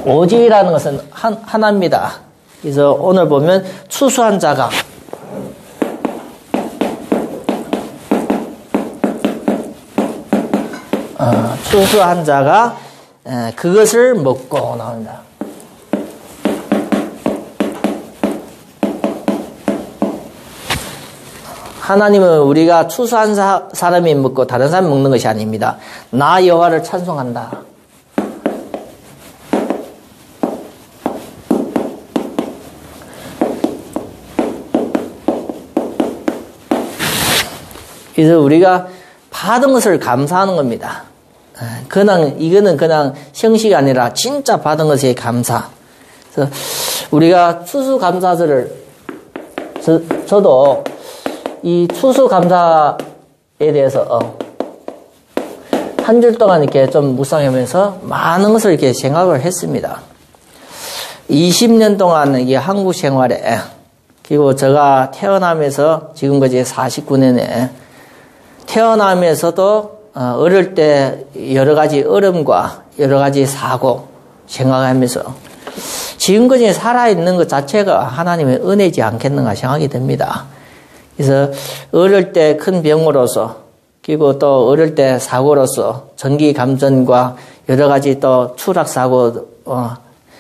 오직이라는 것은 하나입니다. 그래서 오늘 보면 추수한 자가 그것을 먹고 나옵니다. 하나님은 우리가 추수한 사람이 먹고 다른 사람이 먹는 것이 아닙니다. 나 여호와를 찬송한다. 그래서 우리가 받은 것을 감사하는 겁니다. 이거는 그냥 형식이 아니라 진짜 받은 것에 감사. 그래서 우리가 추수감사절을 저도 이 추수감사에 대해서 한 줄 동안 이렇게 좀 묵상하면서 많은 것을 이렇게 생각을 했습니다. 20년 동안 이 한국 생활에, 그리고 제가 태어나면서 지금까지 49년에 태어나면서도 어릴 때 여러 가지 어려움과 여러 가지 사고 생각하면서 지금까지 살아있는 것 자체가 하나님의 은혜지 않겠는가 생각이 듭니다. 그래서 어릴 때 큰 병으로서, 그리고 또 어릴 때 사고로서 전기 감전과 여러 가지 또 추락사고,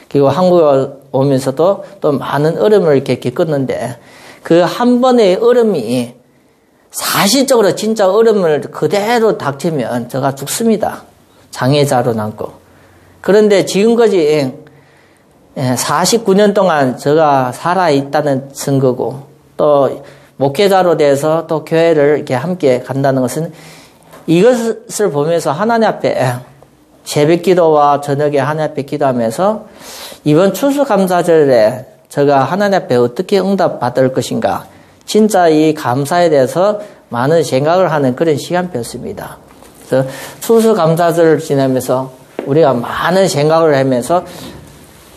그리고 한국에 오면서도 또 많은 어려움을 이렇게 겪었는데 그 한 번의 어려움이 사실적으로 진짜 어려움을 그대로 닥치면 제가 죽습니다. 장애자로 남고. 그런데 지금까지 49년 동안 제가 살아있다는 증거고, 또 목회자로 돼서 또 교회를 이렇게 함께 간다는 것은 이것을 보면서 하나님 앞에 새벽 기도와 저녁에 하나님 앞에 기도하면서 이번 추수감사절에 제가 하나님 앞에 어떻게 응답받을 것인가, 진짜 이 감사에 대해서 많은 생각을 하는 그런 시간표였습니다. 그래서 추수감사절을 지나면서 우리가 많은 생각을 하면서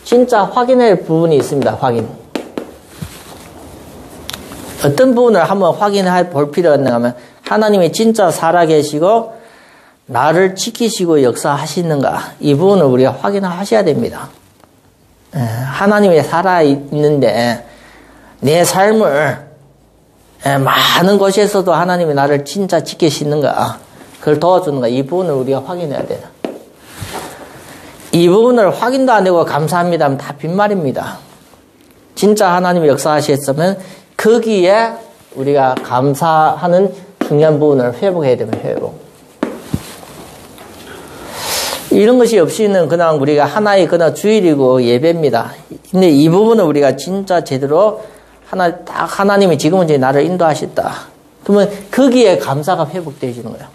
진짜 확인할 부분이 있습니다. 확인. 어떤 부분을 한번 확인해 볼 필요가 있는가 하면, 하나님이 진짜 살아계시고 나를 지키시고 역사하시는가, 이 부분을 우리가 확인하셔야 됩니다. 하나님이 살아있는데 내 삶을 많은 곳에서도 하나님이 나를 진짜 지키시는가, 그걸 도와주는가, 이 부분을 우리가 확인해야 돼요. 이 부분을 확인도 안 되고 감사합니다 하면 다 빈말입니다. 진짜 하나님이 역사하셨으면 거기에 우리가 감사하는 중요한 부분을 회복해야 되면 회복. 이런 것이 없이는 그냥 우리가 하나의 그냥 주일이고 예배입니다. 근데 이 부분을 우리가 진짜 제대로 하나님이 지금은 이제 나를 인도하셨다. 그러면 거기에 감사가 회복되어지는 거예요.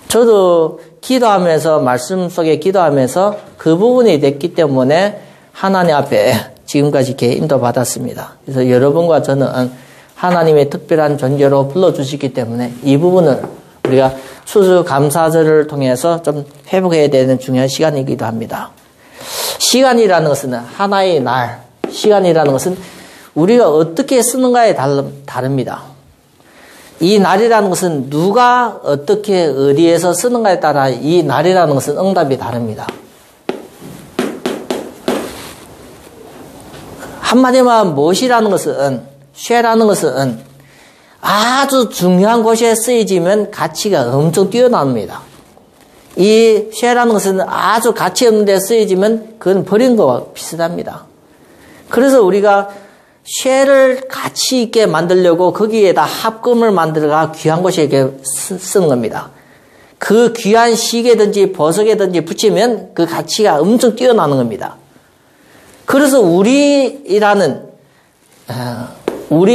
저도 기도하면서, 말씀 속에 기도하면서 그 부분이 됐기 때문에 하나님 앞에 지금까지 이렇게 인도받았습니다. 그래서 여러분과 저는 하나님의 특별한 존재로 불러주시기 때문에 이 부분을 우리가 추수감사절을 통해서 좀 회복해야 되는 중요한 시간이기도 합니다. 시간이라는 것은 하나의 날, 시간이라는 것은 우리가 어떻게 쓰는가에 다릅니다. 이 날이라는 것은 누가 어떻게 어디에서 쓰는가에 따라 이 날이라는 것은 응답이 다릅니다. 한마디만 무엇이라는 것은, 쇠라는 것은 아주 중요한 곳에 쓰여지면 가치가 엄청 뛰어납니다. 이 쇠라는 것은 아주 가치 없는 데 쓰여지면 그건 버린 거와 비슷합니다. 그래서 우리가 쇠를 가치 있게 만들려고 거기에다 합금을 만들어가 귀한 곳에 이렇게 쓰는 겁니다. 그 귀한 시계든지 보석에든지 붙이면 그 가치가 엄청 뛰어나는 겁니다. 그래서 우리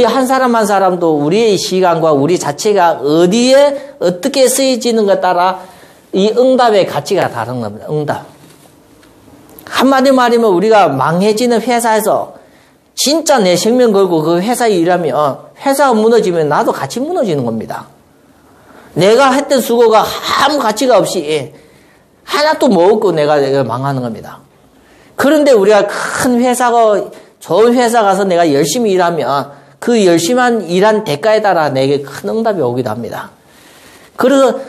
한 사람 한 사람도 우리의 시간과 우리 자체가 어디에 어떻게 쓰여지는 것 따라 이 응답의 가치가 다른 겁니다. 응답. 한마디 말이면 우리가 망해지는 회사에서 진짜 내 생명 걸고 그 회사에 일하면 회사가 무너지면 나도 같이 무너지는 겁니다. 내가 했던 수고가 아무 가치가 없이 하나도 못 얻고 내가 망하는 겁니다. 그런데 우리가 큰 회사가, 좋은 회사 가서 내가 열심히 일하면 그 열심히 일한 대가에 따라 내게 큰 응답이 오기도 합니다. 그래서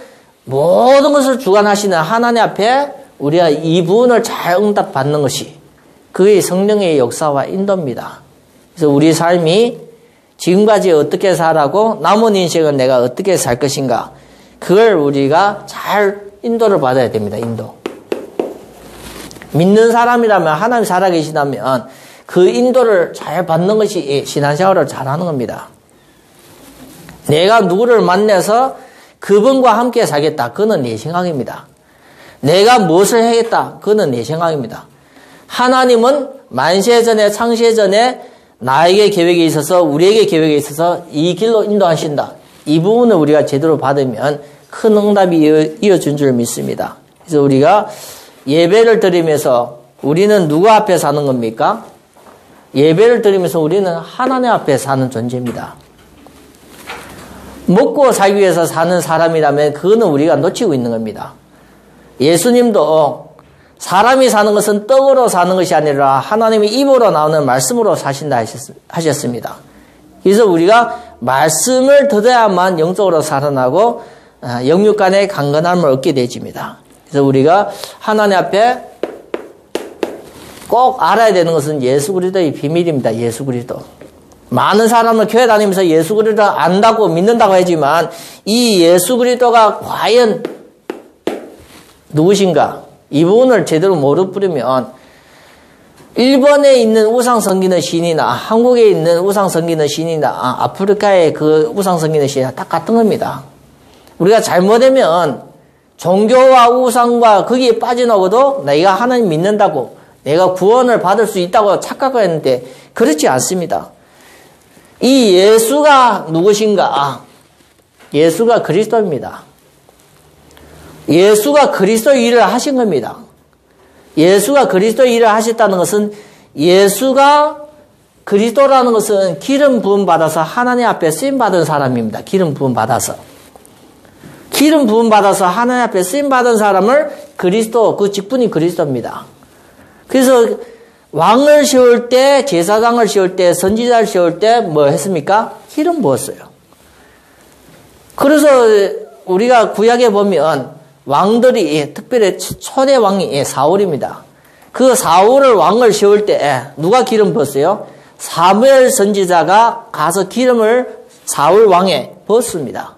모든 것을 주관하시는 하나님 앞에 우리가 이 부분을 잘 응답받는 것이 그의 성령의 역사와 인도입니다. 그래서 우리 삶이 지금까지 어떻게 살아고 남은 인생은 내가 어떻게 살 것인가, 그걸 우리가 잘 인도를 받아야 됩니다. 인도. 믿는 사람이라면, 하나님 살아계시다면 그 인도를 잘 받는 것이 신앙생활을 잘하는 겁니다. 내가 누구를 만나서 그분과 함께 살겠다, 그건 내 생각입니다. 내가 무엇을 하겠다, 그건 내 생각입니다. 하나님은 만세전에 창세전에 나에게 계획이 있어서, 우리에게 계획이 있어서 이 길로 인도하신다. 이 부분을 우리가 제대로 받으면 큰 응답이 이어준 줄 믿습니다. 그래서 우리가 예배를 드리면서 우리는 누구 앞에 사는 겁니까? 예배를 드리면서 우리는 하나님 앞에 사는 존재입니다. 먹고 살기 위해서 사는 사람이라면 그거는 우리가 놓치고 있는 겁니다. 예수님도 사람이 사는 것은 떡으로 사는 것이 아니라 하나님의 입으로 나오는 말씀으로 사신다 하셨습니다. 그래서 우리가 말씀을 듣어야만 영적으로 살아나고 영육간의 강건함을 얻게 되집니다. 그래서 우리가 하나님 앞에 꼭 알아야 되는 것은 예수 그리스도의 비밀입니다. 예수 그리스도. 많은 사람은 교회 다니면서 예수 그리스도를 안다고 믿는다고 하지만 이 예수 그리스도가 과연 누구신가? 이 부분을 제대로 모르면 일본에 있는 우상 섬기는 신이나 한국에 있는 우상 섬기는 신이나 아프리카의 그 우상 섬기는 신이나 다 같은 겁니다. 우리가 잘못하면 종교와 우상과 거기에 빠져나오고도 내가 하나님 믿는다고, 내가 구원을 받을 수 있다고 착각을 했는데 그렇지 않습니다. 이 예수가 누구신가? 예수가 그리스도입니다. 예수가 그리스도의 일을 하신 겁니다. 예수가 그리스도의 일을 하셨다는 것은, 예수가 그리스도라는 것은 기름 부음 받아서 하나님 앞에 쓰임 받은 사람입니다. 기름 부음 받아서. 기름 부음 받아서 하나님 앞에 쓰임 받은 사람을 그리스도, 그 직분이 그리스도입니다. 그래서 왕을 세울 때, 제사장을 세울 때, 선지자를 세울 때 뭐 했습니까? 기름 부었어요. 그래서 우리가 구약에 보면 왕들이, 특별히 초대 왕이 사울입니다. 그 사울을 왕을 세울 때 누가 기름 부었어요? 사무엘 선지자가 가서 기름을 사울 왕에 부었습니다.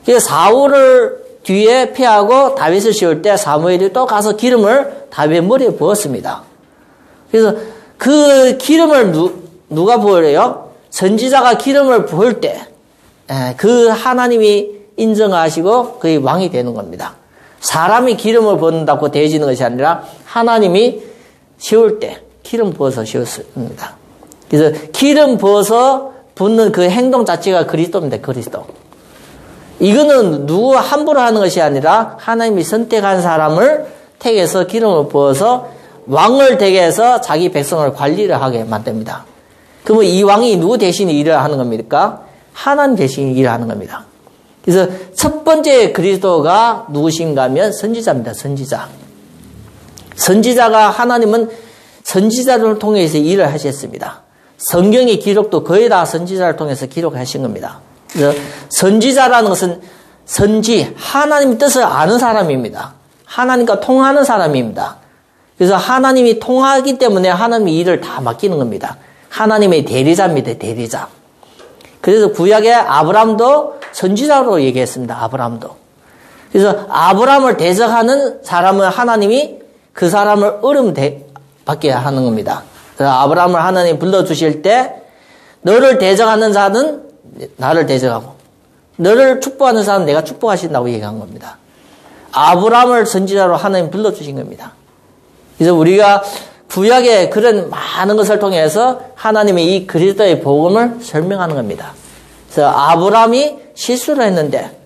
그래서 사울을 뒤에 피하고 다윗을 세울 때 사무엘이 또 가서 기름을 다윗 머리에 부었습니다. 그래서 그 기름을 누가 부으래요? 선지자가 기름을 부을 때 그 하나님이 인정하시고 그의 왕이 되는 겁니다. 사람이 기름을 붓는다고 되어지는 것이 아니라 하나님이 세울 때 기름 부어서 세웠습니다. 그래서 기름 부어서 붓는 그 행동 자체가 그리스도입니다. 그리스도. 이거는 누구 함부로 하는 것이 아니라 하나님이 선택한 사람을 택해서 기름을 부어서 왕을 되게 해서 자기 백성을 관리를 하게 만듭니다. 그러면 이 왕이 누구 대신 일을 하는 겁니까? 하나님 대신 일을 하는 겁니다. 그래서 첫 번째 그리스도가 누구신가 하면 선지자입니다. 선지자. 선지자가, 하나님은 선지자를 통해서 일을 하셨습니다. 성경의 기록도 거의 다 선지자를 통해서 기록하신 겁니다. 그래서 선지자라는 것은 하나님의 뜻을 아는 사람입니다. 하나님과 통하는 사람입니다. 그래서 하나님이 통하기 때문에 하나님의 일을 다 맡기는 겁니다. 하나님의 대리자입니다. 대리자. 그래서 구약의 아브라함도 선지자로 얘기했습니다. 아브라함도. 그래서 아브라함을 대적하는 사람은 하나님이 그 사람을 얼음 받게 하는 겁니다. 그래서 아브라함을 하나님이 불러주실 때 너를 대적하는 자는 나를 대적하고 너를 축복하는 사람은 내가 축복하신다고 얘기한 겁니다. 아브라함을 선지자로 하나님 불러주신 겁니다. 그래서 우리가 구약의 그런 많은 것을 통해서 하나님의 이 그리스도의 복음을 설명하는 겁니다. 그래서 아브라함이 실수를 했는데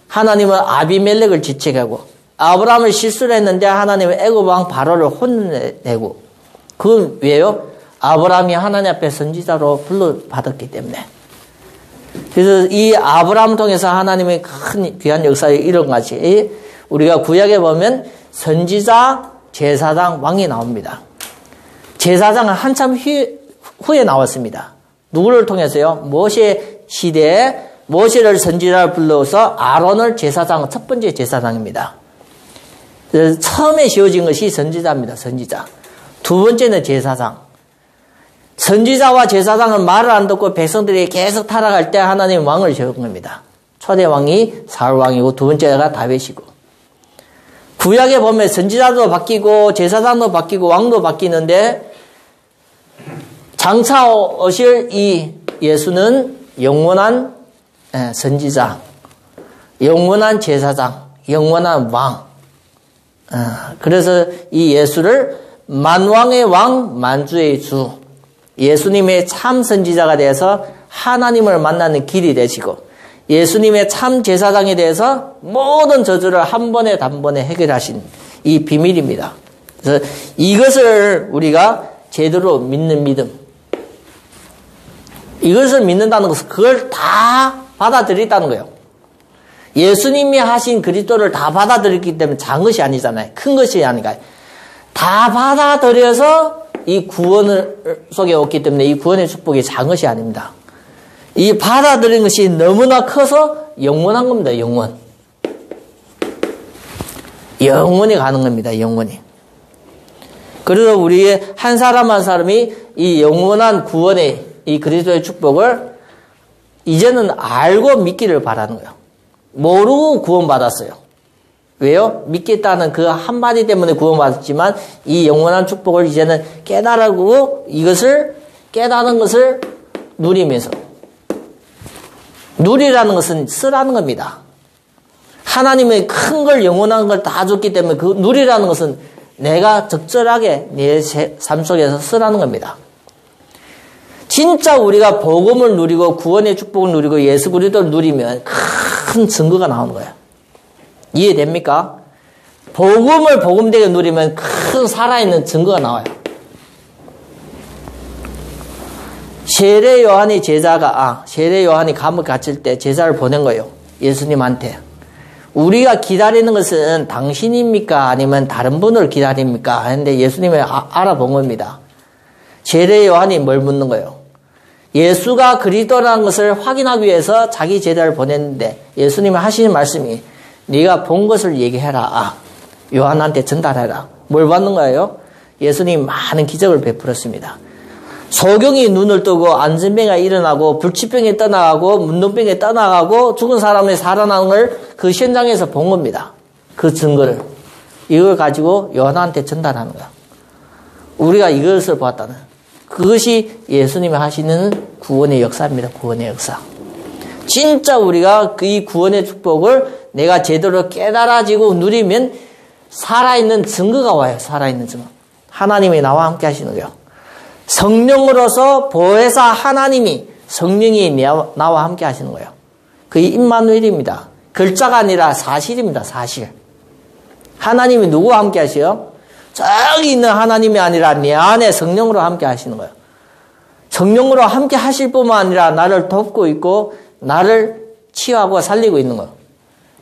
하나님은 아비멜렉을 지책하고, 아브라함을 실수를 했는데 하나님은 애굽 왕 바로를 혼내고, 그건 왜요? 아브라함이 하나님 앞에 선지자로 불러받았기 때문에. 그래서 이 아브라함을 통해서 하나님의 큰 귀한 역사에 이런 것이 우리가 구약에 보면 선지자, 제사장, 왕이 나옵니다. 제사장은 한참 후에 나왔습니다. 누구를 통해서요? 모세 시대에 모세를 선지자를 불러서 아론을 제사장, 첫 번째 제사장입니다. 처음에 세워진 것이 선지자입니다. 선지자. 두 번째는 제사장. 선지자와 제사장은 말을 안 듣고 백성들이 계속 타락할 때 하나님 왕을 세운 겁니다. 초대 왕이 사울 왕이고 두 번째가 다윗이고. 구약에 보면 선지자도 바뀌고 제사장도 바뀌고 왕도 바뀌는데 장차 오실 이 예수는 영원한 선지자, 영원한 제사장, 영원한 왕. 그래서 이 예수를 만왕의 왕, 만주의 주, 예수님의 참 선지자가 되어서 하나님을 만나는 길이 되시고 예수님의 참 제사장에 대해서 모든 저주를 한 번에 단번에 해결하신 이 비밀입니다. 그래서 이것을 우리가 제대로 믿는 믿음, 이것을 믿는다는 것은 그걸 다 받아들였다는 거예요. 예수님이 하신 그리스도를 다 받아들였기 때문에 작은 것이 아니잖아요. 큰 것이 아니라 다 받아들여서 이 구원 속에 왔기 때문에 이 구원의 축복이 작은 것이 아닙니다. 이 받아들인 것이 너무나 커서 영원한 겁니다. 영원히 가는 겁니다. 영원히. 그래서 우리의 한 사람 한 사람이 이 영원한 구원의 이 그리스도의 축복을 이제는 알고 믿기를 바라는 거예요. 모르고 구원받았어요. 왜요? 믿겠다는 그 한마디 때문에 구원받았지만 이 영원한 축복을 이제는 깨달고 이것을 깨달은 것을 누리면서, 누리라는 것은 쓰라는 겁니다. 하나님의 큰 걸 영원한 걸 다 줬기 때문에 그 누리라는 것은 내가 적절하게 내 삶 속에서 쓰라는 겁니다. 진짜 우리가 복음을 누리고 구원의 축복을 누리고 예수 그리스도를 누리면 큰 증거가 나오는 거예요. 이해됩니까? 복음을 복음되게 누리면 큰 살아있는 증거가 나와요. 세례 요한이 세례 요한이 감옥 갇힐 때 제자를 보낸 거예요. 예수님한테. 우리가 기다리는 것은 당신입니까? 아니면 다른 분을 기다립니까? 하는데 예수님이 알아본 겁니다. 세례 요한이 뭘 묻는 거예요? 예수가 그리스도라는 것을 확인하기 위해서 자기 제자를 보냈는데 예수님이 하시는 말씀이 네가 본 것을 얘기해라. 요한한테 전달해라. 뭘 받는 거예요? 예수님이 많은 기적을 베풀었습니다. 소경이 눈을 뜨고 안전병이 일어나고 불치병이 떠나가고 문둥병이 떠나가고 죽은 사람이 살아나는 걸 그 현장에서 본 겁니다. 그 증거를. 이걸 가지고 요한한테 전달하는 거야. 우리가 이것을 보았다는. 그것이 예수님이 하시는 구원의 역사입니다. 구원의 역사. 진짜 우리가 이 구원의 축복을 내가 제대로 깨달아지고 누리면 살아있는 증거가 와요. 살아있는 증거. 하나님이 나와 함께 하시는 거예요. 성령으로서 보혜사 하나님이 성령이 나와 함께 하시는 거예요. 그게 임마누엘입니다. 글자가 아니라 사실입니다. 사실. 하나님이 누구와 함께 하세요? 저기 있는 하나님이 아니라 내 안에 성령으로 함께 하시는 거예요. 성령으로 함께 하실 뿐만 아니라 나를 돕고 있고 나를 치유하고 살리고 있는 거예요.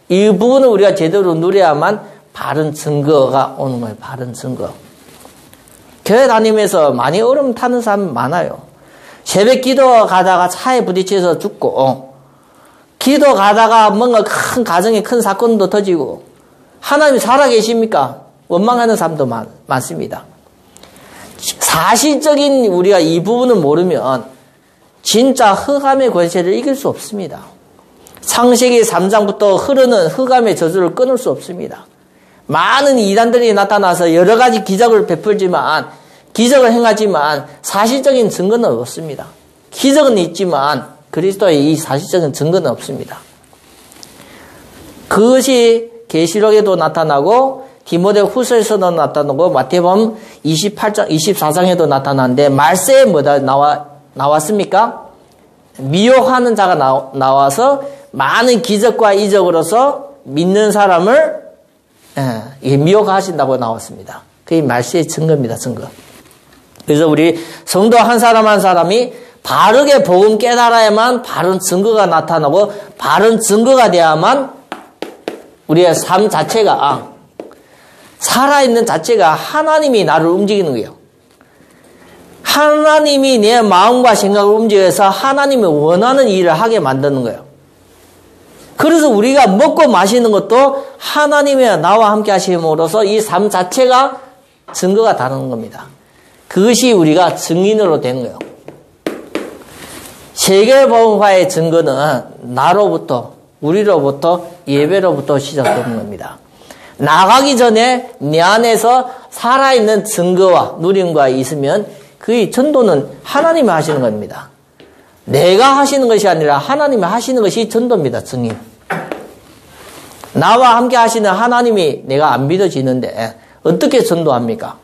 이 부분을 우리가 제대로 누려야만 바른 증거가 오는 거예요. 바른 증거. 교회 다니면서 많이 얼음 타는 사람 많아요. 새벽 기도 가다가 차에 부딪혀서 죽고, 기도 가다가 뭔가 큰 가정에 큰 사건도 터지고, 하나님 살아계십니까? 원망하는 사람도 많습니다. 사실적인 우리가 이 부분을 모르면 진짜 흑암의 권세를 이길 수 없습니다. 창세기 3장부터 흐르는 흑암의 저주를 끊을 수 없습니다. 많은 이단들이 나타나서 여러 가지 기적을 베풀지만, 기적을 행하지만 사실적인 증거는 없습니다. 기적은 있지만 그리스도의 이 사실적인 증거는 없습니다. 그것이 계시록에도 나타나고 디모데 후서에서도 나타나고 마태복음 28장, 24장에도 나타나는데 말세에 뭐다 나왔습니까? 미혹하는 자가 나와서 많은 기적과 이적으로서 믿는 사람을 미혹하신다고 나왔습니다. 그게 말세의 증거입니다. 증거. 그래서 우리 성도 한 사람 한 사람이 바르게 복음 깨달아야만 바른 증거가 나타나고 바른 증거가 돼야만 우리의 삶 자체가 살아있는 자체가 하나님이 나를 움직이는 거예요. 하나님이 내 마음과 생각을 움직여서 하나님이 원하는 일을 하게 만드는 거예요. 그래서 우리가 먹고 마시는 것도 하나님의 나와 함께 하심으로써 이 삶 자체가 증거가 다른 겁니다. 그것이 우리가 증인으로 되는 거예요. 세계복음화의 증거는 나로부터, 우리로부터, 예배로부터 시작되는 겁니다. 나가기 전에 내 안에서 살아있는 증거와 누림과 있으면 그 전도는 하나님이 하시는 겁니다. 내가 하시는 것이 아니라 하나님이 하시는 것이 전도입니다. 증인. 나와 함께 하시는 하나님이 내가 안 믿어지는데 어떻게 전도합니까?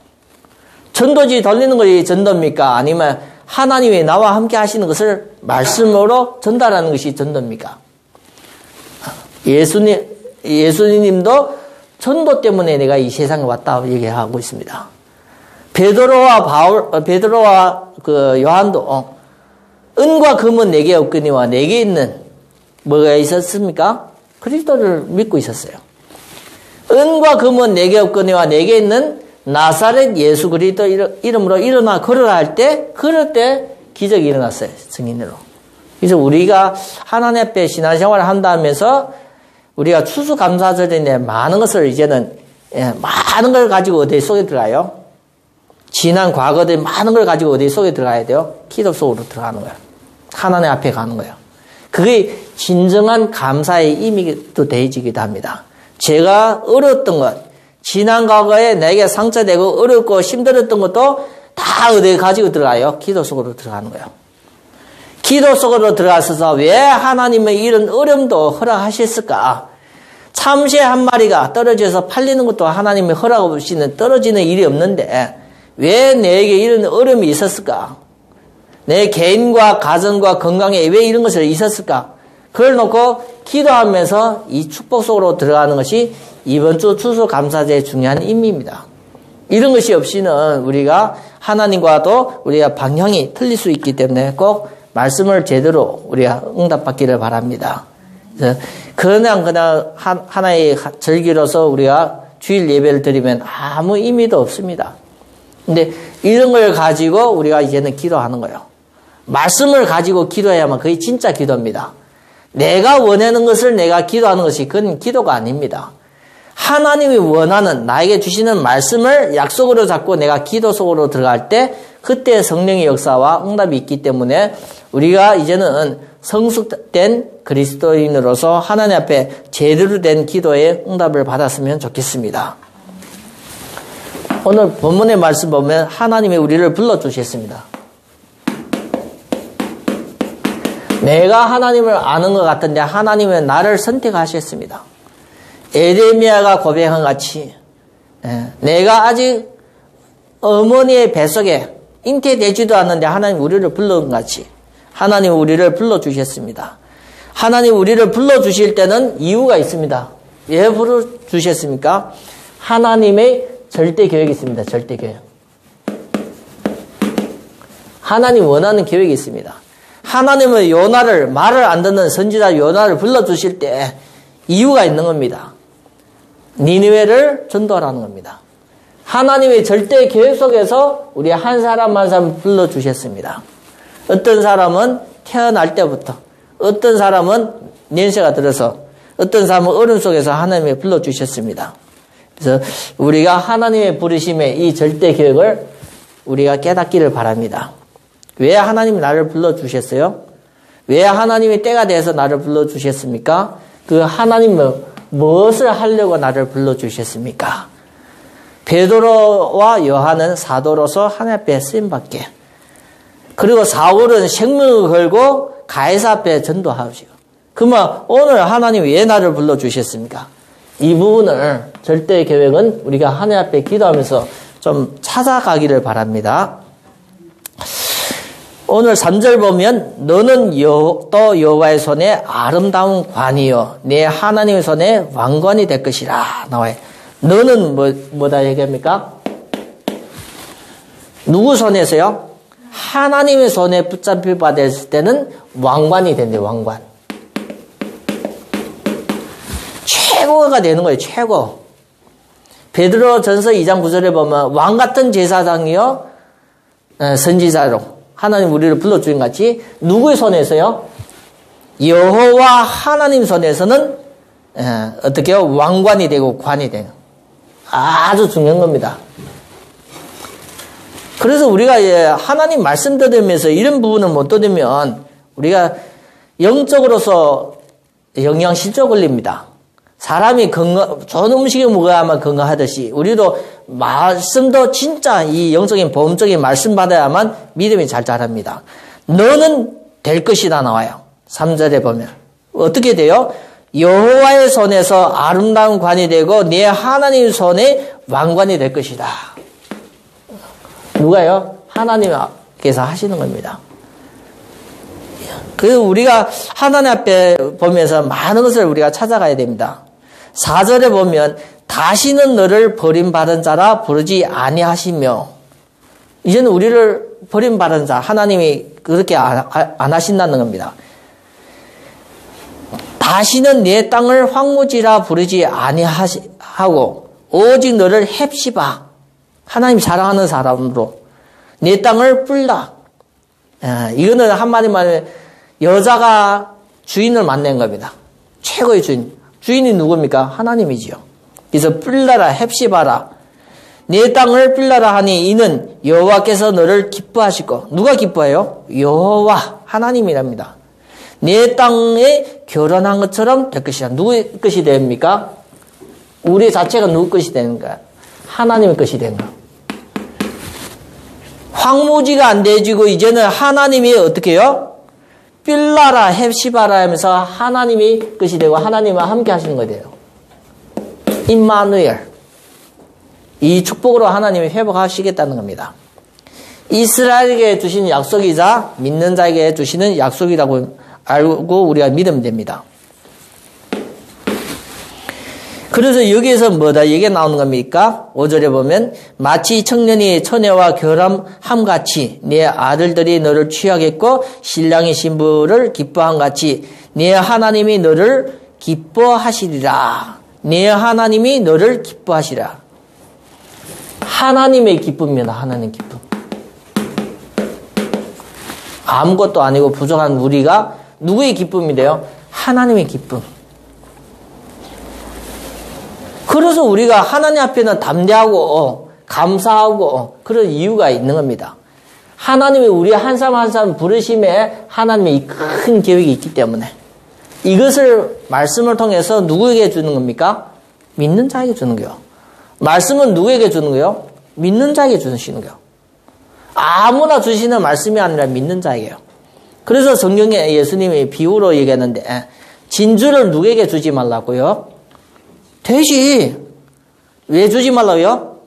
전도지 돌리는 것이 전도입니까? 아니면 하나님이 나와 함께 하시는 것을 말씀으로 전달하는 것이 전도입니까? 예수님도 전도 때문에 내가 이 세상에 왔다 얘기하고 있습니다. 베드로와 그 요한도 은과 금은 내게 없거니와 내게 있는 뭐가 있었습니까? 그리스도를 믿고 있었어요. 은과 금은 내게 없거니와 내게 있는 나사렛 예수 그리스도 이름으로 일어나 걸어라 할 때, 그럴 때 기적이 일어났어요. 증인으로. 그래서 우리가 하나님 앞에 신앙생활을 한다면서 우리가 추수감사절인데 많은 것을 이제는 많은 걸 가지고 어디 속에 들어가요? 지난 과거들 많은 걸 가지고 어디 속에 들어가야 돼요? 기도 속으로 들어가는 거예요. 하나님 앞에 가는 거예요. 그게 진정한 감사의 의미도 되어지기도 합니다. 제가 어려웠던 것, 지난 과거에 내게 상처되고 어렵고 힘들었던 것도 다 어디에 가지고 들어가요? 기도 속으로 들어가는 거예요. 기도 속으로 들어가서 왜 하나님의 이런 어려움도 허락하셨을까? 참새 한 마리가 떨어져서 팔리는 것도 하나님이 허락 없이는 떨어지는 일이 없는데 왜 내게 이런 어려움이 있었을까? 내 개인과 가정과 건강에 왜 이런 것이 있었을까? 그걸 놓고 기도하면서 이 축복 속으로 들어가는 것이 이번 주 추수감사제의 중요한 의미입니다. 이런 것이 없이는 우리가 하나님과도 우리가 방향이 틀릴 수 있기 때문에 꼭 말씀을 제대로 우리가 응답받기를 바랍니다. 그냥 하나의 절기로서 우리가 주일 예배를 드리면 아무 의미도 없습니다. 근데 이런 걸 가지고 우리가 이제는 기도하는 거예요. 말씀을 가지고 기도해야만 그게 진짜 기도입니다. 내가 원하는 것을 내가 기도하는 것이 그건 기도가 아닙니다. 하나님이 원하는 나에게 주시는 말씀을 약속으로 잡고 내가 기도 속으로 들어갈 때 그때 성령의 역사와 응답이 있기 때문에 우리가 이제는 성숙된 그리스도인으로서 하나님 앞에 제대로 된 기도의 응답을 받았으면 좋겠습니다. 오늘 본문의 말씀 보면 하나님이 우리를 불러주셨습니다. 내가 하나님을 아는 것 같은데 하나님은 나를 선택하셨습니다. 에레미야가 고백한 같이 내가 아직 어머니의 뱃속에 잉태되지도 않는데 하나님 우리를 불러온 같이 하나님 우리를 불러주셨습니다. 하나님 우리를 불러주실 때는 이유가 있습니다. 왜 불러주셨습니까? 하나님의 절대 계획이 있습니다. 절대 계획. 하나님 원하는 계획이 있습니다. 하나님은 요나를 말을 안 듣는 선지자 요나를 불러주실 때 이유가 있는 겁니다. 니느웨를 전도하라는 겁니다. 하나님의 절대 계획 속에서 우리 한 사람 한 사람 불러주셨습니다. 어떤 사람은 태어날 때부터, 어떤 사람은 년세가 들어서, 어떤 사람은 어려움 속에서 하나님이 불러주셨습니다. 그래서 우리가 하나님의 부르심의 이 절대 계획을 우리가 깨닫기를 바랍니다. 왜 하나님이 나를 불러주셨어요? 왜 하나님의 때가 돼서 나를 불러주셨습니까? 그 하나님은 무엇을 하려고 나를 불러주셨습니까? 베드로와 요한은 사도로서 하나님 앞에 쓰임받게, 그리고 사울은 생명을 걸고 가이사 앞에 전도하시고, 그러면 오늘 하나님이 왜 나를 불러주셨습니까? 이 부분을 절대 계획은 우리가 하나님 앞에 기도하면서 좀 찾아가기를 바랍니다. 오늘 3절 보면 너는 또 여호와의 손에 아름다운 관이요 내 하나님의 손에 왕관이 될 것이라 나와요. 너는 뭐다 얘기합니까? 누구 손에서요? 하나님의 손에 붙잡힐 바 됐을 때는 왕관이 된대요. 왕관. 최고가 되는 거예요. 최고. 베드로전서 2장 9절에 보면 왕 같은 제사장이요 선지자로 하나님 우리를 불러주신 같이 누구의 손에서요? 여호와 하나님 손에서는 어떻게요? 왕관이 되고 관이 되는 아주 중요한 겁니다. 그래서 우리가 하나님 말씀 들으면서 이런 부분을 못 들으면 우리가 영적으로서 영양실조 걸립니다. 사람이 좋은 음식을 먹어야만 건강하듯이 우리도 말씀도 진짜 이 영적인 보험적인 말씀 받아야만 믿음이 잘 자랍니다. 너는 될 것이다 나와요. 3절에 보면 어떻게 돼요? 여호와의 손에서 아름다운 관이 되고 네 하나님 손에 왕관이 될 것이다. 누가요? 하나님께서 하시는 겁니다. 그래서 우리가 하나님 앞에 보면서 많은 것을 우리가 찾아가야 됩니다. 4절에 보면 다시는 너를 버림받은 자라 부르지 아니하시며, 이제는 우리를 버림받은 자 하나님이 그렇게 안 하신다는 겁니다. 다시는 내 땅을 황무지라 부르지 아니하고 오직 너를 헵시바, 하나님 사랑하는 사람으로 내 땅을 뿔라. 이거는 한마디만 여자가 주인을 만난 겁니다. 최고의 주인. 주인이 누굽니까? 하나님이지요. 그래서 뿔라라 헵시바라 내 땅을 뿔라라 하니 이는 여호와께서 너를 기뻐하시고, 누가 기뻐해요? 여호와 하나님이랍니다. 내 땅에 결혼한 것처럼 될 것이다. 누구의 것이 됩니까? 우리 자체가 누구 것이 되는가? 하나님의 것이 되는 거. 황무지가 안 되지고 이제는 하나님이 어떻게 해요? 빌라라 헵시바라 하면서 하나님이 것이 되고 하나님과 함께 하시는 거예요. 임마누엘. 이 축복으로 하나님이 회복하시겠다는 겁니다. 이스라엘에게 주신 약속이자 믿는 자에게 주시는 약속이라고 알고 우리가 믿으면 됩니다. 그래서 여기에서 뭐다 얘기가 나오는 겁니까? 5절에 보면 마치 청년이 처녀와 결혼함같이 내 아들들이 너를 취하겠고 신랑이 신부를 기뻐함같이 내 하나님이 너를 기뻐하시리라. 내 하나님이 너를 기뻐하시라. 하나님의 기쁨입니다. 하나님의 기쁨. 아무것도 아니고 부족한 우리가 누구의 기쁨이 돼요? 하나님의 기쁨. 그래서 우리가 하나님 앞에는 담대하고 감사하고 그런 이유가 있는 겁니다. 하나님이 우리 한 사람 한 사람 부르심에 하나님의 이 큰 계획이 있기 때문에 이것을 말씀을 통해서 누구에게 주는 겁니까? 믿는 자에게 주는 거예요. 말씀은 누구에게 주는 거예요? 믿는 자에게 주시는 거예요. 아무나 주시는 말씀이 아니라 믿는 자에게요. 그래서 성경에 예수님이 비유로 얘기했는데 진주를 누구에게 주지 말라고요? 돼지. 왜 주지 말라고요?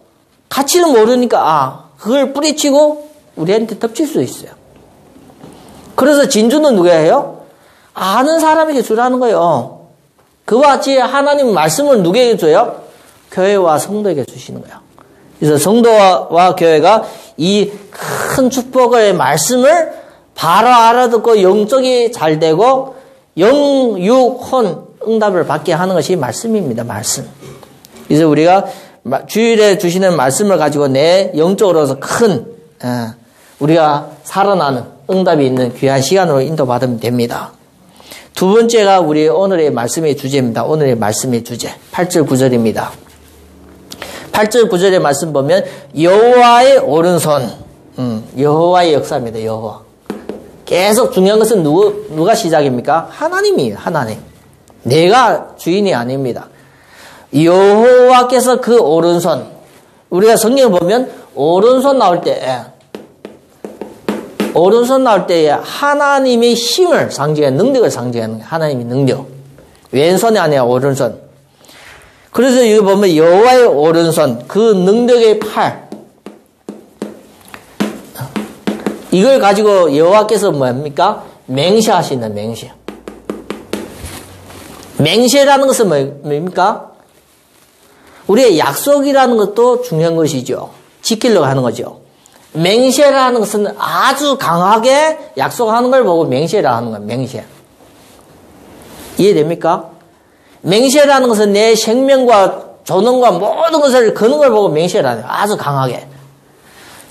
가치를 모르니까 그걸 뿌리치고 우리한테 덮칠 수 있어요. 그래서 진주는 누가 해요? 아는 사람에게 주라는 거예요. 그와 같이 하나님 말씀을 누구에게 줘요? 교회와 성도에게 주시는 거예요. 그래서 성도와 교회가 이 큰 축복의 말씀을 바로 알아듣고 영적이 잘 되고 영육혼 응답을 받게 하는 것이 말씀입니다. 말씀. 그래서 우리가 주일에 주시는 말씀을 가지고 내 영적으로서 큰 우리가 살아나는 응답이 있는 귀한 시간으로 인도받으면 됩니다. 두 번째가 우리 오늘의 말씀의 주제입니다. 오늘의 말씀의 주제 8절 9절입니다. 8절 9절의 말씀 보면 여호와의 오른손, 여호와의 역사입니다. 여호와. 계속 중요한 것은 누가 시작입니까? 하나님이에요. 하나님. 내가 주인이 아닙니다. 여호와께서 그 오른손, 우리가 성경을 보면 오른손 나올 때 하나님의 힘을 상징하는, 능력을 상징하는 하나님의 능력. 왼손이 아니라 오른손. 그래서 여기 보면 여호와의 오른손, 그 능력의 팔. 이걸 가지고 여호와께서 뭡니까? 맹세하시는 맹세. 맹세라는 것은 뭡니까? 우리의 약속이라는 것도 중요한 것이죠. 지키려고 하는 거죠. 맹세라는 것은 아주 강하게 약속하는 걸 보고 맹세라 하는 거예요. 맹세. 이해됩니까? 맹세라는 것은 내 생명과 존엄과 모든 것을 거는 걸 보고 맹세라는 거예요. 아주 강하게.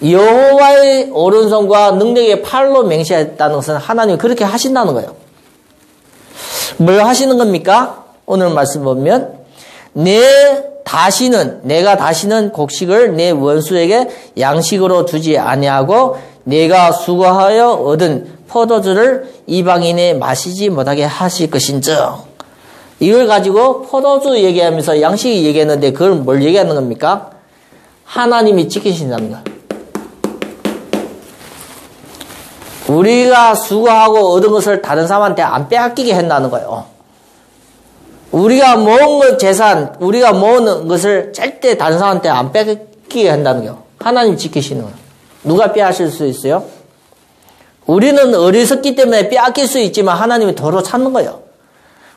여호와의 오른손과 능력의 팔로 맹세했다는 것은 하나님이 그렇게 하신다는 거예요. 뭘 하시는 겁니까? 오늘 말씀 보면 내가 다시는 곡식을 내 원수에게 양식으로 주지 아니하고 내가 수고하여 얻은 포도주를 이방인에 마시지 못하게 하실 것인즉. 이걸 가지고 포도주 얘기하면서 양식 얘기했는데 그걸 뭘 얘기하는 겁니까? 하나님이 지키신다는 거예요. 우리가 수고하고 얻은 것을 다른 사람한테 안 빼앗기게 한다는 거예요. 우리가 모은 것 재산, 우리가 모은 것을 절대 다른 사람한테 안 빼앗기게 한다는 거예요. 하나님 지키시는 거예요. 누가 빼앗을 수 있어요? 우리는 어리석기 때문에 빼앗길 수 있지만 하나님이 도로 찾는 거예요.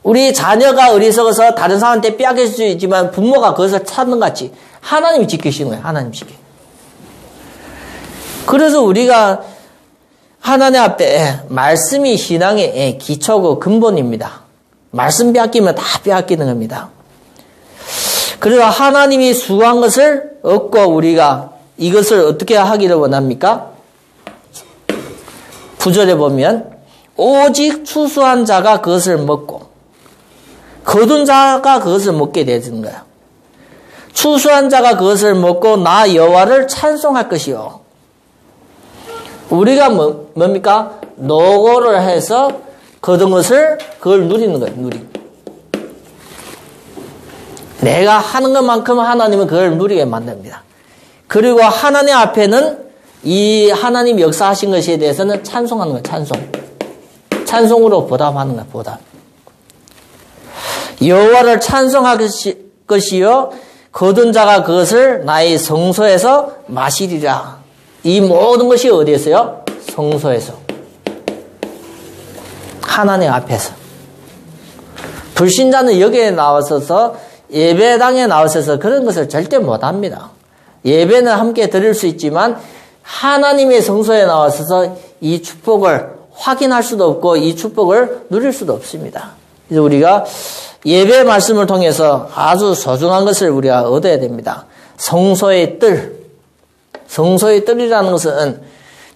우리 자녀가 어리석어서 다른 사람한테 빼앗길 수 있지만 부모가 그것을 찾는 것 같이 하나님이 지키시는 거예요. 하나님 지키. 그래서 우리가 하나님 앞에 말씀이 신앙의 기초고 근본입니다. 말씀 빼앗기면 다 빼앗기는 겁니다. 그리고 하나님이 수고한 것을 얻고 우리가 이것을 어떻게 하기를 원합니까? 9절에 보면 오직 추수한 자가 그것을 먹고 거둔 자가 그것을 먹게 되는 거예요. 추수한 자가 그것을 먹고 나 여호와를 찬송할 것이요. 우리가 뭡니까? 노고를 해서 거둔 것을 그걸 누리는 거예요. 내가 하는 것만큼 하나님은 그걸 누리게 만듭니다. 그리고 하나님 앞에는 이 하나님 역사하신 것에 대해서는 찬송하는 거예요. 찬송으로 보답하는 거예요. 보답. 여호와를 찬송할 것이요 거둔 자가 그것을 나의 성소에서 마시리라. 이 모든 것이 어디에서요? 성소에서. 하나님 앞에서. 불신자는 여기에 나와서 예배당에 나와서 그런 것을 절대 못합니다. 예배는 함께 드릴 수 있지만 하나님의 성소에 나와서 이 축복을 확인할 수도 없고 이 축복을 누릴 수도 없습니다. 그래서 우리가 예배 말씀을 통해서 아주 소중한 것을 우리가 얻어야 됩니다. 성소의 뜰. 성소의 뜰이라는 것은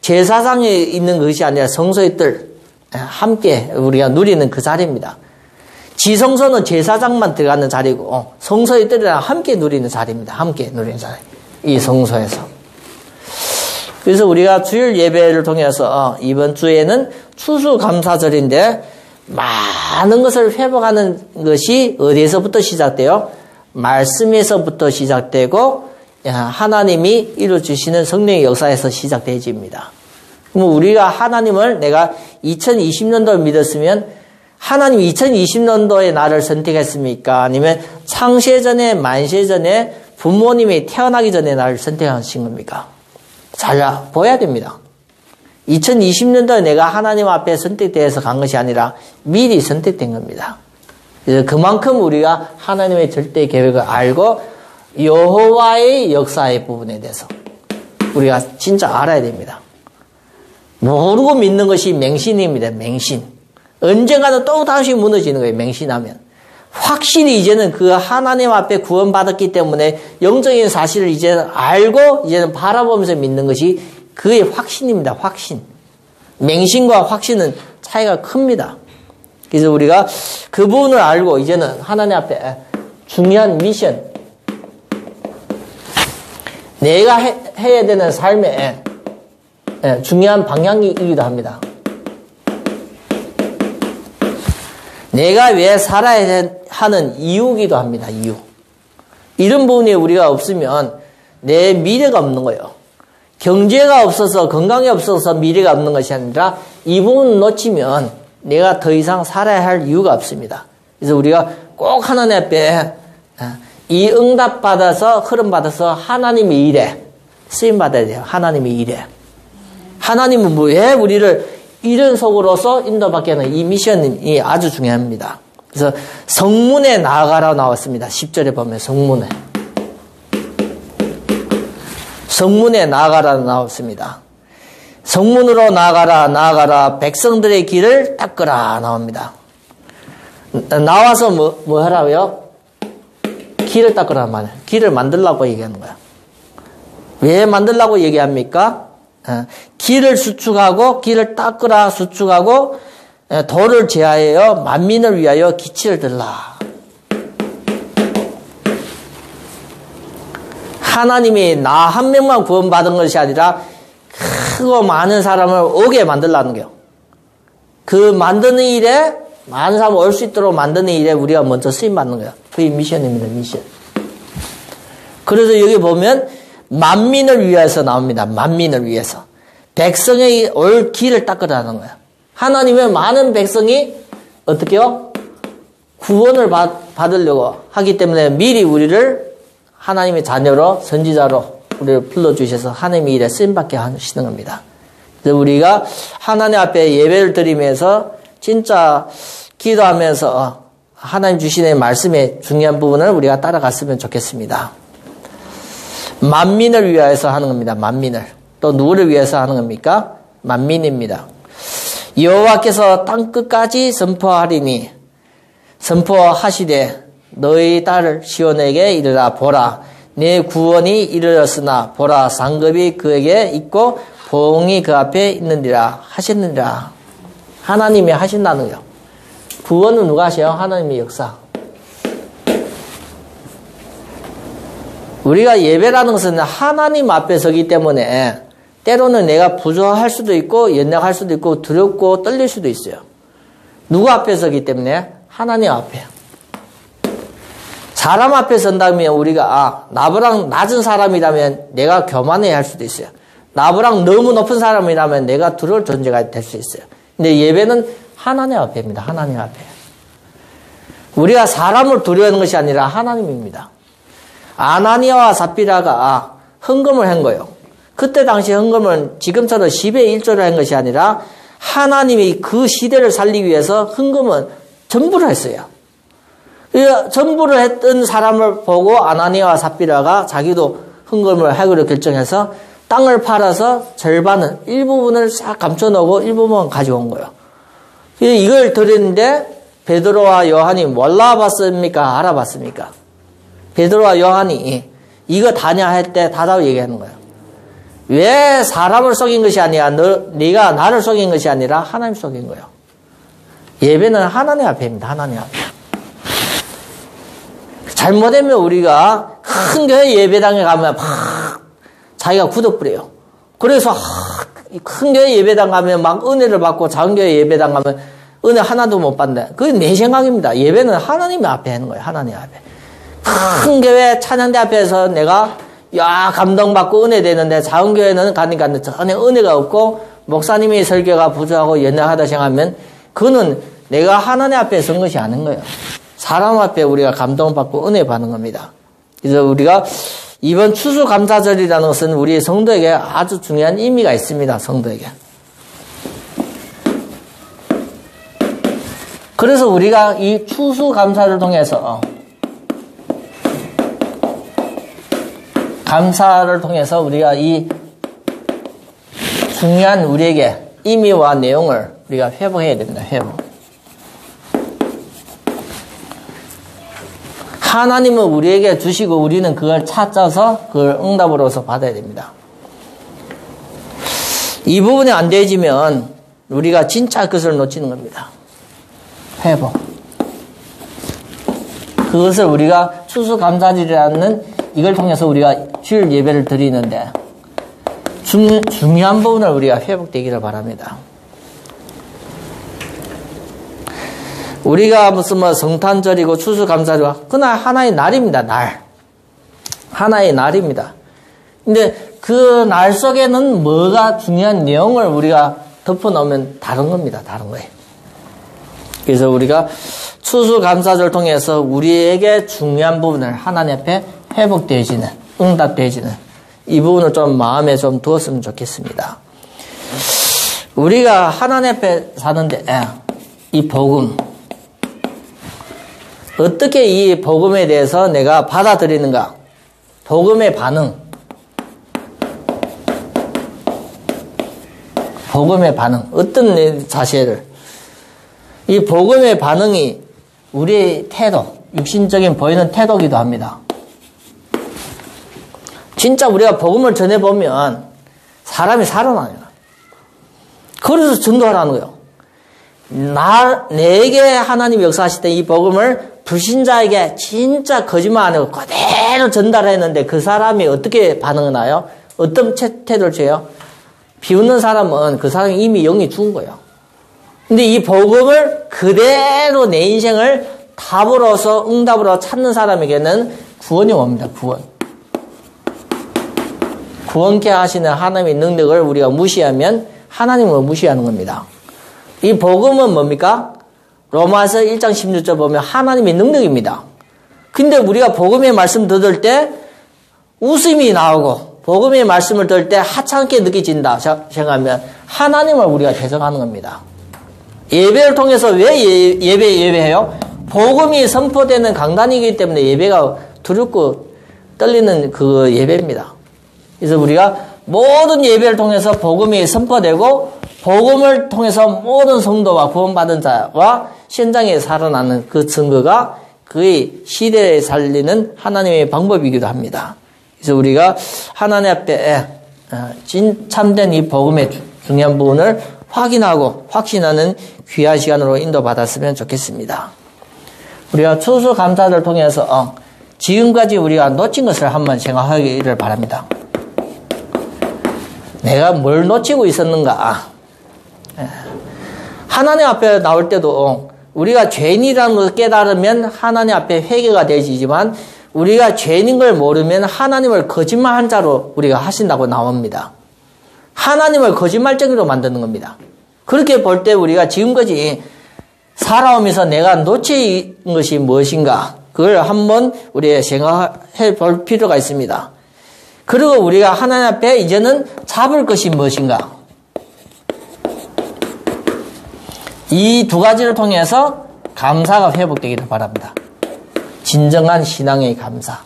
제사장에 있는 것이 아니라 성소의 뜰. 함께 우리가 누리는 그 자리입니다. 지성소는 제사장만 들어가는 자리고 성소의 뜰이랑 함께 누리는 자리입니다. 함께 누리는 자리. 이 성소에서. 그래서 우리가 주일 예배를 통해서 이번 주에는 추수감사절인데 많은 것을 회복하는 것이 어디에서부터 시작돼요? 말씀에서부터 시작되고 하나님이 이루어주시는 성령의 역사에서 시작되집니다. 그럼 우리가 하나님을 내가 2020년도를 믿었으면 하나님이 2020년도에 나를 선택했습니까? 아니면 창세전에 만세전에 부모님이 태어나기 전에 나를 선택하신 겁니까? 잘 보여야 됩니다. 2020년도에 내가 하나님 앞에 선택되어서 간 것이 아니라 미리 선택된 겁니다. 그래서 그만큼 우리가 하나님의 절대 계획을 알고 여호와의 역사의 부분에 대해서 우리가 진짜 알아야 됩니다. 모르고 믿는 것이 맹신입니다. 맹신. 언젠가는 또 다시 무너지는 거예요. 맹신하면. 확실히 이제는 그 하나님 앞에 구원받았기 때문에 영적인 사실을 이제는 알고 이제는 바라보면서 믿는 것이 그의 확신입니다. 확신. 맹신과 확신은 차이가 큽니다. 그래서 우리가 그 부분을 알고 이제는 하나님 앞에 중요한 미션, 내가 해야 되는 삶의 중요한 방향이기도 합니다. 내가 왜 살아야 하는 이유기도 합니다. 이유. 이런 부분이 우리가 없으면 내 미래가 없는 거예요. 경제가 없어서 건강이 없어서 미래가 없는 것이 아니라 이 부분을 놓치면 내가 더 이상 살아야 할 이유가 없습니다. 그래서 우리가 꼭 하나님 앞에 이 응답 받아서 흐름 받아서 하나님의 일에 쓰임 받아야 돼요. 하나님의 일에. 하나님은 왜 우리를 이런 속으로서 인도받게 하는 이 미션이 아주 중요합니다. 그래서 성문에 나아가라 나왔습니다. 10절에 보면 성문에 나아가라 나왔습니다. 성문으로 나아가라 백성들의 길을 닦으라 나옵니다. 나와서 뭐 하라고요? 길을 닦으라 말이에요. 길을 만들라고 얘기하는 거야. 왜 만들라고 얘기합니까? 길을 수축하고 길을 닦으라 수축하고 도를 제하여 만민을 위하여 기치를 들라. 하나님이 나 한 명만 구원받은 것이 아니라 크고 많은 사람을 오게 만들라는 거예요. 그 만드는 일에 많은 사람을 올 수 있도록 만드는 일에 우리가 먼저 쓰임받는 거예요. 그게 미션입니다. 미션. 그래서 여기 보면 만민을 위해서 나옵니다. 만민을 위해서. 백성의 올 길을 닦으라는 거예요. 하나님의 많은 백성이 어떻게 해요? 구원을 받으려고 하기 때문에 미리 우리를 하나님의 자녀로 선지자로 우리를 불러주셔서 하나님의 일에 쓰임받게 하시는 겁니다. 그래서 우리가 하나님 앞에 예배를 드리면서 진짜 기도하면서 하나님 주시는 말씀의 중요한 부분을 우리가 따라갔으면 좋겠습니다. 만민을 위하여서 하는 겁니다. 만민을. 또 누구를 위해서 하는 겁니까? 만민입니다. 여호와께서 땅끝까지 선포하리니 선포하시되 너희 딸 시온에게 이르라. 보라 내 구원이 이르렀으나 보라 상급이 그에게 있고 보응이 그 앞에 있느니라 하셨느니라. 하나님이 하신다는 거예요. 구원은 누가 하셔요? 하나님의 역사. 우리가 예배라는 것은 하나님 앞에 서기 때문에 때로는 내가 부조할 수도 있고 연약할 수도 있고 두렵고 떨릴 수도 있어요. 누구 앞에 서기 때문에? 하나님 앞에. 사람 앞에 선다면 우리가 나보다 낮은 사람이라면 내가 교만해야 할 수도 있어요. 나보다 너무 높은 사람이라면 내가 두려울 존재가 될 수 있어요. 근데 예배는 하나님 앞에입니다. 하나님 앞에. 우리가 사람을 두려워하는 것이 아니라 하나님입니다. 아나니아와 삽비라가 헌금을 한 거예요. 그때 당시 헌금은 지금처럼 10의 1조를 한 것이 아니라 하나님이 그 시대를 살리기 위해서 헌금은 전부를 했어요. 전부를 했던 사람을 보고 아나니아와 삽비라가 자기도 헌금을 하기로 결정해서 땅을 팔아서 절반은 일부분을 싹 감춰놓고 일부분만 가져온 거예요. 이걸 드렸는데 베드로와 요한이 몰라봤습니까? 알아봤습니까? 베드로와 요한이 이거 다냐 할 때 다다고 얘기하는 거예요. 왜 사람을 속인 것이 아니야? 네가 나를 속인 것이 아니라 하나님 속인 거예요. 예배는 하나님 앞에입니다. 하나님 앞에. 잘못되면 우리가 큰 교회 예배당에 가면 막 자기가 굳어버려요. 그래서 큰 교회 예배당 가면 막 은혜를 받고 작은 교회 예배당 가면 은혜 하나도 못 받는다. 그게 내 생각입니다. 예배는 하나님 앞에 하는 거예요. 하나님 앞에. 큰 교회 찬양대 앞에서 내가 감동받고 은혜 되는데 작은 교회는 가니까 전혀 은혜가 없고 목사님의 설교가 부족하고 연약하다 생각하면 그거는 내가 하나님 앞에 선 것이 아닌 거예요. 사람 앞에 우리가 감동받고 은혜 받는 겁니다. 그래서 우리가 이번 추수감사절이라는 것은 우리 성도에게 아주 중요한 의미가 있습니다. 성도에게. 그래서 우리가 이 추수감사를 통해서 감사를 통해서 우리가 이 중요한 우리에게 의미와 내용을 우리가 회복해야 됩니다. 회복. 하나님은 우리에게 주시고 우리는 그걸 찾아서 그걸 응답으로서 받아야 됩니다. 이 부분이 안 되어지면 우리가 진짜 그것을 놓치는 겁니다. 회복. 그것을 우리가 추수감사절이라는 이걸 통해서 우리가 주일 예배를 드리는데 중요한 부분을 우리가 회복되기를 바랍니다. 우리가 무슨 성탄절이고 추수감사절이고 그날 하나의 날입니다. 날. 하나의 날입니다. 근데 그 날 속에는 뭐가 중요한 내용을 우리가 덮어놓으면 다른 겁니다. 다른 거예요. 그래서 우리가 추수감사절 통해서 우리에게 중요한 부분을 하나님 앞에 회복되어지는, 응답되어지는 이 부분을 좀 마음에 좀 두었으면 좋겠습니다. 우리가 하나님 앞에 사는데 이 복음 어떻게 이 복음에 대해서 내가 받아들이는가? 복음의 반응. 복음의 반응. 어떤 내 자세를. 이 복음의 반응이 우리의 태도, 육신적인 보이는 태도기도 합니다. 진짜 우리가 복음을 전해보면 사람이 살아나요. 그래서 전도하라는 거예요. 내게 하나님이 역사하시던 이 복음을 불신자에게 진짜 거짓말 안 하고 그대로 전달했는데 그 사람이 어떻게 반응하나요? 어떤 태도를 줘요? 비웃는 사람은 그 사람이 이미 영이 죽은 거예요. 근데 이 복음을 그대로 내 인생을 답으로서 응답으로 찾는 사람에게는 구원이 옵니다. 구원케 하시는 하나님의 능력을 우리가 무시하면 하나님을 무시하는 겁니다. 이 복음은 뭡니까? 로마서 1장 16절 보면 하나님의 능력입니다. 근데 우리가 복음의 말씀 들을 때 웃음이 나오고 복음의 말씀을 들을 때 하찮게 느껴진다 생각하면 하나님을 우리가 대적하는 겁니다. 예배를 통해서 왜 예배해요? 복음이 선포되는 강단이기 때문에 예배가 두렵고 떨리는 그 예배입니다. 그래서 우리가 모든 예배를 통해서 복음이 선포되고 복음을 통해서 모든 성도와 구원받은 자와 현장에 살아나는 그 증거가 그의 시대에 살리는 하나님의 방법이기도 합니다. 그래서 우리가 하나님 앞에 참된 이 복음의 중요한 부분을 확인하고 확신하는 귀한 시간으로 인도받았으면 좋겠습니다. 우리가 추수감사를 통해서 지금까지 우리가 놓친 것을 한번 생각하기를 바랍니다. 내가 뭘 놓치고 있었는가? 하나님 앞에 나올 때도 우리가 죄인이라는 것을 깨달으면 하나님 앞에 회개가 되지만 우리가 죄인인 걸 모르면 하나님을 거짓말한 자로 우리가 하신다고 나옵니다. 하나님을 거짓말쟁이로 만드는 겁니다. 그렇게 볼 때 우리가 지금까지 살아오면서 내가 놓친 것이 무엇인가 그걸 한번 우리가 생각해 볼 필요가 있습니다. 그리고 우리가 하나님 앞에 이제는 잡을 것이 무엇인가 이 두 가지를 통해서 감사가 회복되기를 바랍니다. 진정한 신앙의 감사.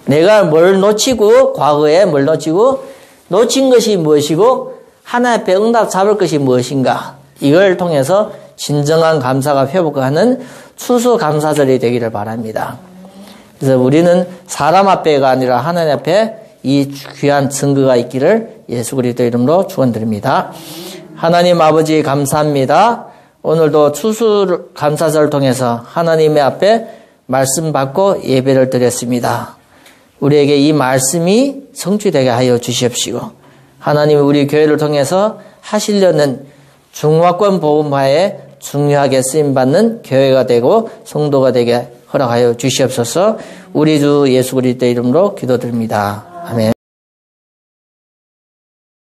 내가 뭘 놓치고 과거에 뭘 놓치고 놓친 것이 무엇이고 하나님 앞에 응답 잡을 것이 무엇인가 이걸 통해서 진정한 감사가 회복하는 추수감사절이 되기를 바랍니다. 그래서 우리는 사람 앞에가 아니라 하나님 앞에 이 귀한 증거가 있기를 예수 그리스도 이름으로 축원드립니다. 하나님 아버지 감사합니다. 오늘도 추수감사절을 통해서 하나님의 앞에 말씀 받고 예배를 드렸습니다. 우리에게 이 말씀이 성취되게 하여 주시옵시고 하나님 우리 교회를 통해서 하시려는 중화권 복음화에 중요하게 쓰임받는 교회가 되고 성도가 되게 허락하여 주시옵소서. 우리 주 예수 그리스도 이름으로 기도드립니다. 아멘.